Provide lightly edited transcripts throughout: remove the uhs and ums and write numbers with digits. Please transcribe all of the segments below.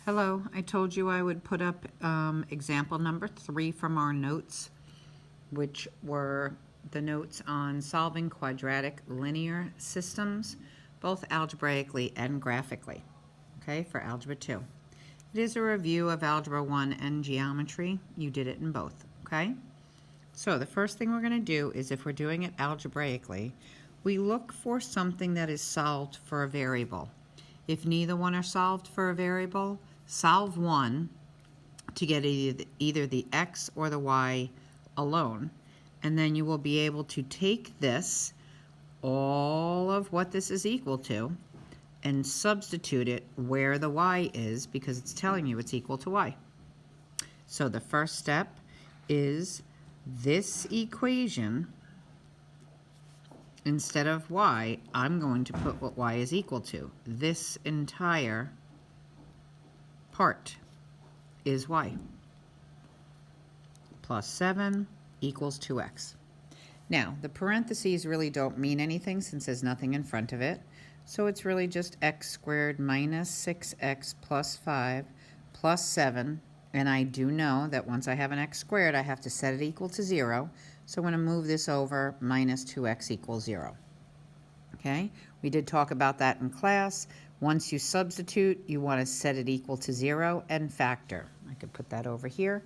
Hello, I told you I would put up example number 3 from our notes, which were the notes on solving quadratic linear systems, both algebraically and graphically, okay, for Algebra 2. It is a review of Algebra 1 and geometry. You did it in both, okay? So the first thing we're going to do is, if we're doing it algebraically, we look for something that is solved for a variable. If neither one are solved for a variable, solve one to get either the x or the y alone, and then you will be able to take this, all of what this is equal to, and substitute it where the y is, because it's telling you it's equal to y. So the first step is this equation. Instead of y, I'm going to put what y is equal to. This entire part is y. Plus 7 equals 2x. Now, the parentheses really don't mean anything since there's nothing in front of it. So it's really just x squared minus 6x plus 5 plus 7. And I do know that once I have an x squared, I have to set it equal to 0. So I'm going to move this over, minus 2x equals 0. Okay, we did talk about that in class. Once you substitute, you want to set it equal to 0 and factor. I could put that over here.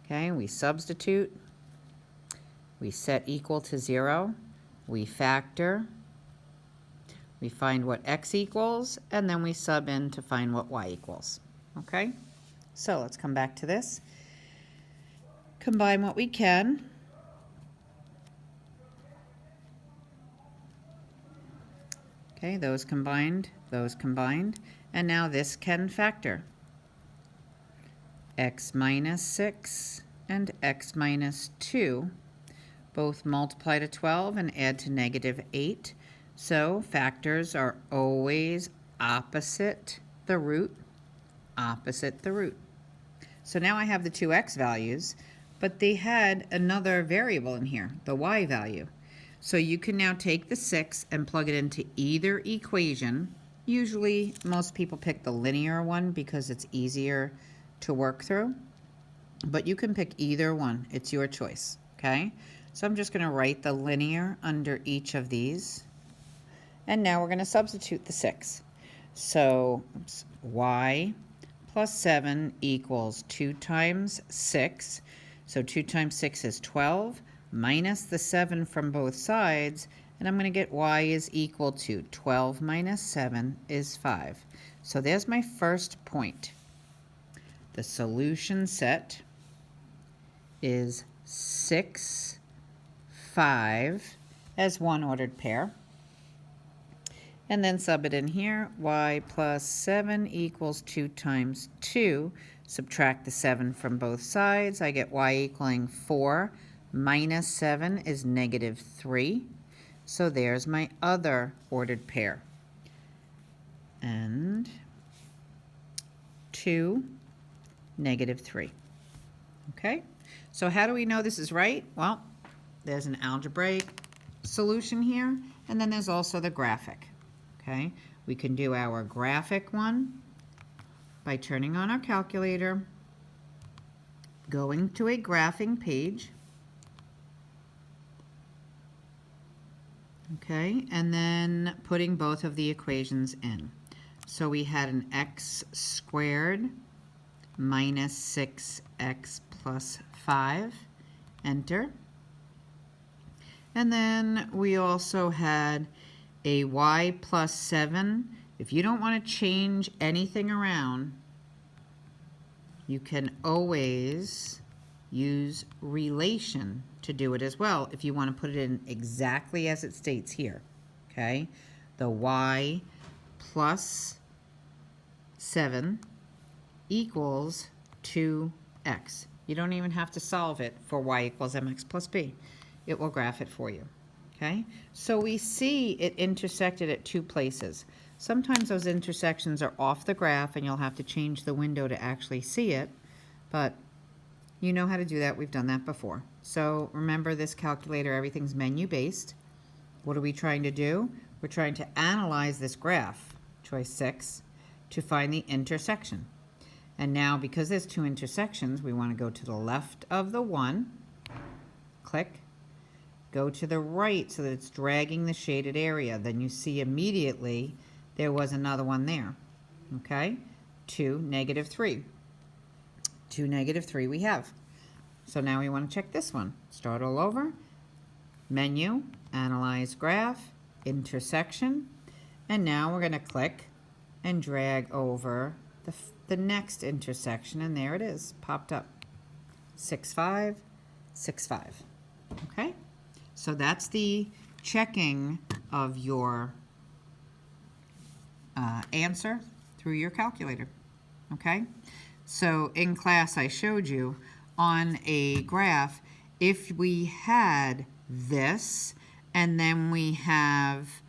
Okay, we substitute. We set equal to 0. We factor. We find what x equals, and then we sub in to find what y equals. Okay, so let's come back to this. Combine what we can. Okay, those combined, and now this can factor. X minus 6 and x minus 2 both multiply to 12 and add to negative 8. So factors are always opposite the root, So now I have the two x values, but they had another variable in here, the y value. So you can now take the 6 and plug it into either equation. Usually most people pick the linear one because it's easier to work through, but you can pick either one. It's your choice, okay? So I'm just going to write the linear under each of these. And now we're going to substitute the 6. So y plus 7 equals 2 times 6. So 2 times 6 is 12. Minus the 7 from both sides, and I'm going to get y is equal to 12 minus 7 is 5. So there's my first point. The solution set is 6, 5 as one ordered pair. And then sub it in here. Y plus 7 equals 2 times 2. Subtract the 7 from both sides. I get y equaling 4. Minus 7 is negative 3. So there's my other ordered pair. And 2, negative 3. Okay? So how do we know this is right? Well, there's an algebraic solution here, and then there's also the graphic. Okay? We can do our graphic one by turning on our calculator, going to a graphing page, okay, and then putting both of the equations in. So we had an x squared minus 6x plus 5, enter. And then we also had a y plus 7. If you don't want to change anything around, you can always use relation to do it as well if you want to put it in exactly as it states here. Okay, the y plus 7 equals 2x. You don't even have to solve it for y equals mx plus b. It will graph it for you. Okay, so we see it intersected at 2 places. Sometimes those intersections are off the graph and you'll have to change the window to actually see it, but you know how to do that. We've done that before. So remember, this calculator, everything's menu based. What are we trying to do? We're trying to analyze this graph, choice 6, to find the intersection. And now, because there's two intersections, we want to go to the left of the one, click, go to the right so that it's dragging the shaded area. Then you see immediately there was another one there, okay? 2, -3. 2, -3 we have. So now we want to check this one. Start all over, menu, analyze graph, intersection, and now we're going to click and drag over the next intersection, and there it is, popped up. 6, 5, 6, 5. Okay? So that's the checking of your answer through your calculator. Okay? So in class I showed you on a graph, if we had this and then we have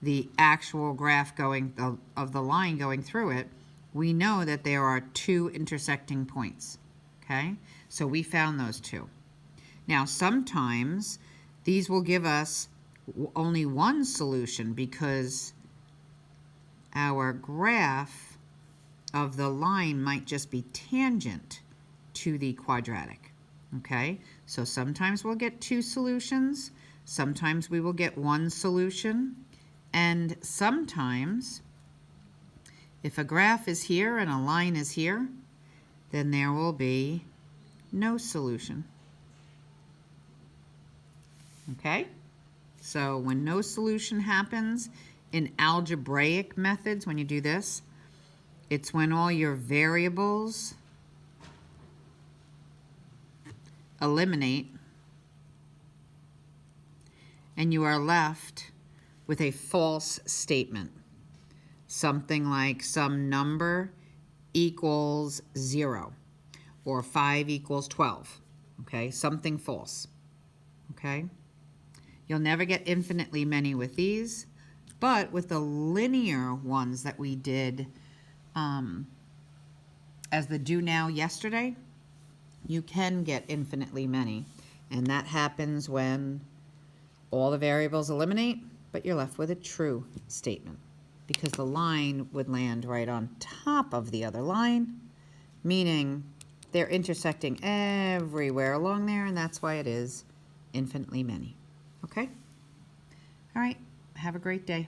the actual graph going of the line going through it, we know that there are two intersecting points. Okay? So we found those two. Now sometimes these will give us only one solution because our graph of the line might just be tangent to the quadratic. Okay? So sometimes we'll get two solutions, sometimes we will get one solution, and sometimes if a graph is here and a line is here, then there will be no solution. Okay? So when no solution happens in algebraic methods, when you do this, it's when all your variables eliminate and you are left with a false statement. Something like some number equals 0 or 5 equals 12. Okay, something false. Okay, you'll never get infinitely many with these, but with the linear ones that we did as the do now yesterday, you can get infinitely many, and that happens when all the variables eliminate, but you're left with a true statement, because the line would land right on top of the other line, meaning they're intersecting everywhere along there, and that's why it is infinitely many. Okay? All right, have a great day.